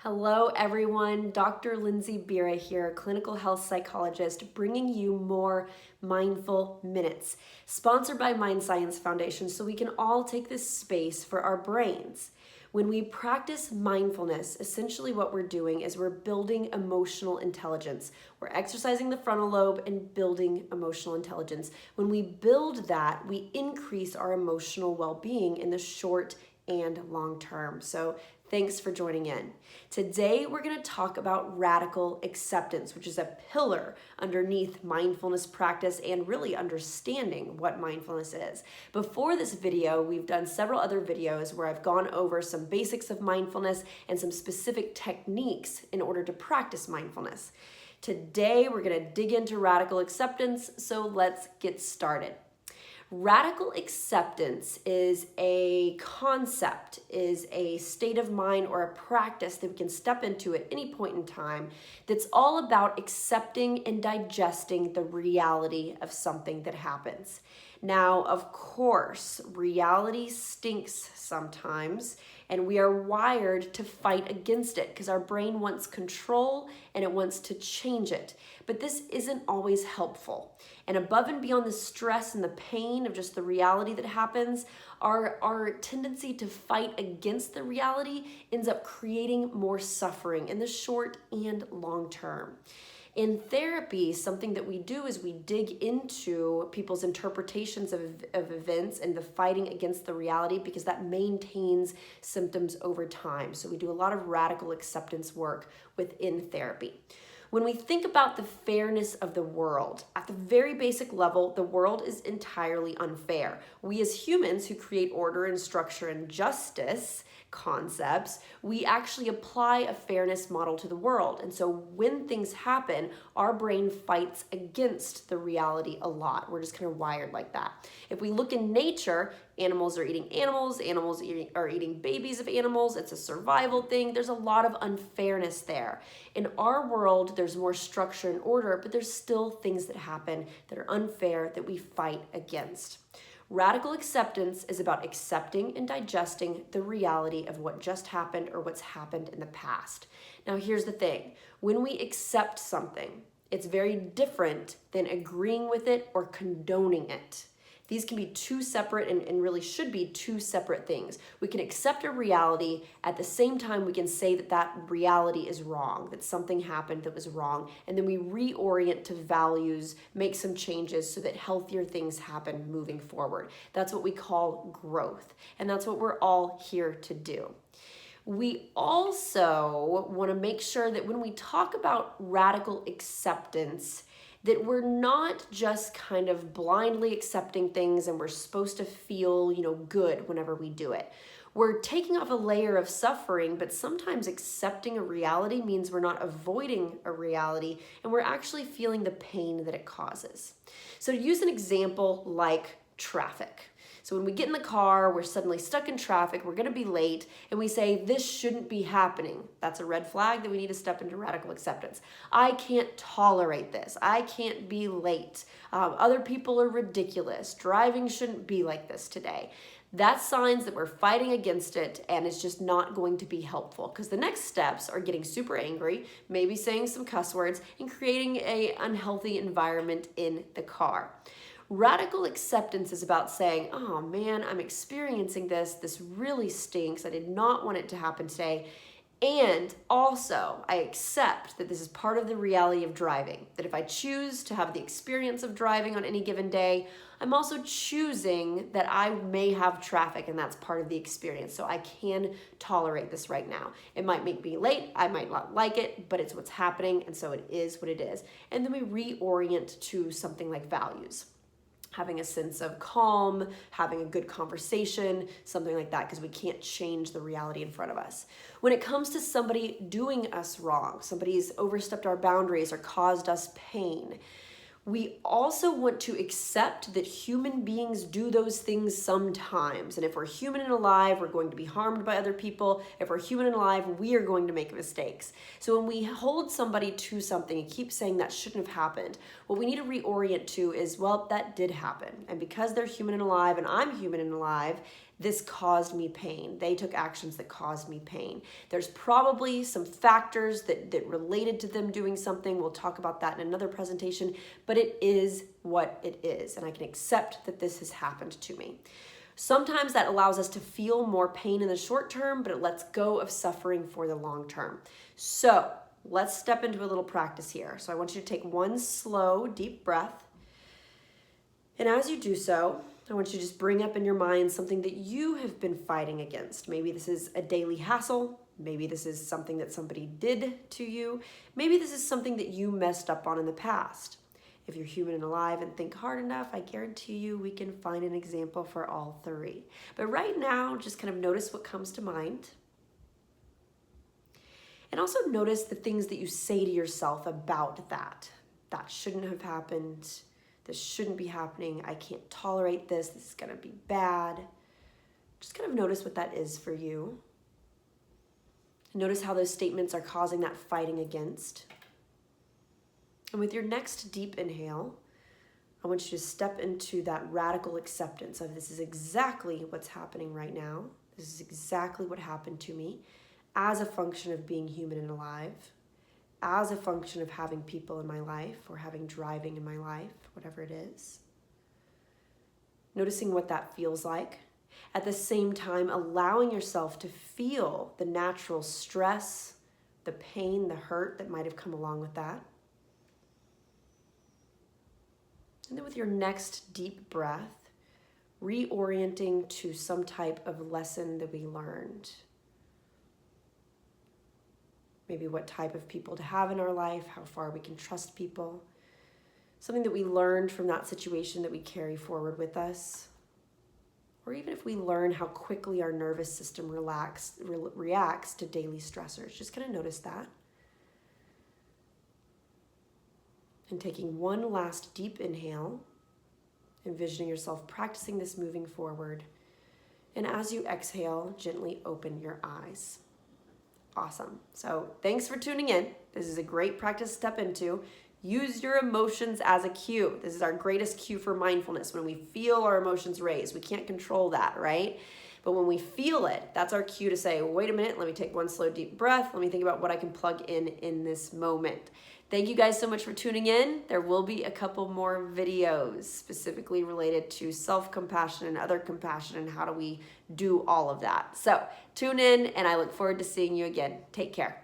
Hello everyone, Dr. Lindsay Bira here, clinical health psychologist, bringing you more mindful minutes, sponsored by Mind Science Foundation so we can all take this space for our brains. When we practice mindfulness, essentially what we're doing is we're building emotional intelligence. We're exercising the frontal lobe and building emotional intelligence. When we build that, we increase our emotional well-being in the short and long term. So thanks for joining in. Today, we're going to talk about radical acceptance, which is a pillar underneath mindfulness practice and really understanding what mindfulness is. Before this video, we've done several other videos where I've gone over some basics of mindfulness and some specific techniques in order to practice mindfulness. Today, we're going to dig into radical acceptance, so let's get started. Radical acceptance is a concept, is a state of mind or a practice that we can step into at any point in time that's all about accepting and digesting the reality of something that happens. Now, of course, reality stinks sometimes, and we are wired to fight against it because our brain wants control and it wants to change it. But this isn't always helpful. And above and beyond the stress and the pain of just the reality that happens, our tendency to fight against the reality ends up creating more suffering in the short and long term. In therapy, something that we do is we dig into people's interpretations of events and the fighting against the reality because that maintains symptoms over time. So we do a lot of radical acceptance work within therapy. When we think about the fairness of the world, at the very basic level, the world is entirely unfair. We as humans who create order and structure and justice concepts, we actually apply a fairness model to the world. And so when things happen, our brain fights against the reality a lot. We're just kind of wired like that. If we look in nature, animals are eating animals, are eating babies of animals. It's a survival thing. There's a lot of unfairness there. In our world, there's more structure and order, but there's still things that happen that are unfair that we fight against. Radical acceptance is about accepting and digesting the reality of what just happened or what's happened in the past. Now, here's the thing. When we accept something, it's very different than agreeing with it or condoning it. These can be two separate and really should be two separate things. We can accept a reality, at the same time we can say that that reality is wrong, that something happened that was wrong, and then we reorient to values, make some changes so that healthier things happen moving forward. That's what we call growth, and that's what we're all here to do. We also want to make sure that when we talk about radical acceptance, that we're not just kind of blindly accepting things and we're supposed to feel, good whenever we do it. We're taking off a layer of suffering, but sometimes accepting a reality means we're not avoiding a reality and we're actually feeling the pain that it causes. So to use an example like traffic. So when we get in the car, we're suddenly stuck in traffic, we're going to be late, and we say, this shouldn't be happening. That's a red flag that we need to step into radical acceptance. I can't tolerate this. I can't be late. Other people are ridiculous. Driving shouldn't be like this today. That's signs that we're fighting against it, and it's just not going to be helpful because the next steps are getting super angry, maybe saying some cuss words, and creating an unhealthy environment in the car. Radical acceptance is about saying, oh man, I'm experiencing this. This really stinks. I did not want it to happen today. And also, I accept that this is part of the reality of driving, that if I choose to have the experience of driving on any given day, I'm also choosing that I may have traffic and that's part of the experience. So I can tolerate this right now. It might make me late. I might not like it, but it's what's happening. And so it is what it is. And then we reorient to something like values. Having a sense of calm, having a good conversation, something like that, because we can't change the reality in front of us. When it comes to somebody doing us wrong, somebody's overstepped our boundaries or caused us pain, we also want to accept that human beings do those things sometimes. And if we're human and alive, we're going to be harmed by other people. If we're human and alive, we are going to make mistakes. So when we hold somebody to something and keep saying that shouldn't have happened, what we need to reorient to is, well, that did happen. And because they're human and alive and I'm human and alive, This caused me pain. They took actions that caused me pain. There's probably some factors that related to them doing something. We'll talk about that in another presentation, but it is what it is, and I can accept that this has happened to me. Sometimes that allows us to feel more pain in the short term, but it lets go of suffering for the long term. So let's step into a little practice here. So I want you to take one slow, deep breath. And as you do so, I want you to just bring up in your mind something that you have been fighting against. Maybe this is a daily hassle. Maybe this is something that somebody did to you. Maybe this is something that you messed up on in the past. If you're human and alive and think hard enough, I guarantee you we can find an example for all three. But right now, just kind of notice what comes to mind. And also notice the things that you say to yourself about that. That shouldn't have happened. This shouldn't be happening. I can't tolerate this. This is going to be bad. Just kind of notice what that is for you. Notice how those statements are causing that fighting against. And with your next deep inhale, I want you to step into that radical acceptance of this is exactly what's happening right now. This is exactly what happened to me as a function of being human and alive, as a function of having people in my life or having driving in my life, whatever it is. Noticing what that feels like. At the same time, allowing yourself to feel the natural stress, the pain, the hurt that might have come along with that. And then with your next deep breath, reorienting to some type of lesson that we learned. Maybe what type of people to have in our life, how far we can trust people. Something that we learned from that situation that we carry forward with us. Or even if we learn how quickly our nervous system reacts to daily stressors. Just kind of notice that. And taking one last deep inhale, envisioning yourself practicing this moving forward. And as you exhale, gently open your eyes. Awesome. So thanks for tuning in. This is a great practice to step into. Use your emotions as a cue. This is our greatest cue for mindfulness. When we feel our emotions raise, we can't control that, right? But when we feel it, that's our cue to say, wait a minute, let me take one slow, deep breath. Let me think about what I can plug in this moment. Thank you guys so much for tuning in. There will be a couple more videos specifically related to self-compassion and other compassion and how do we do all of that. So tune in, and I look forward to seeing you again. Take care.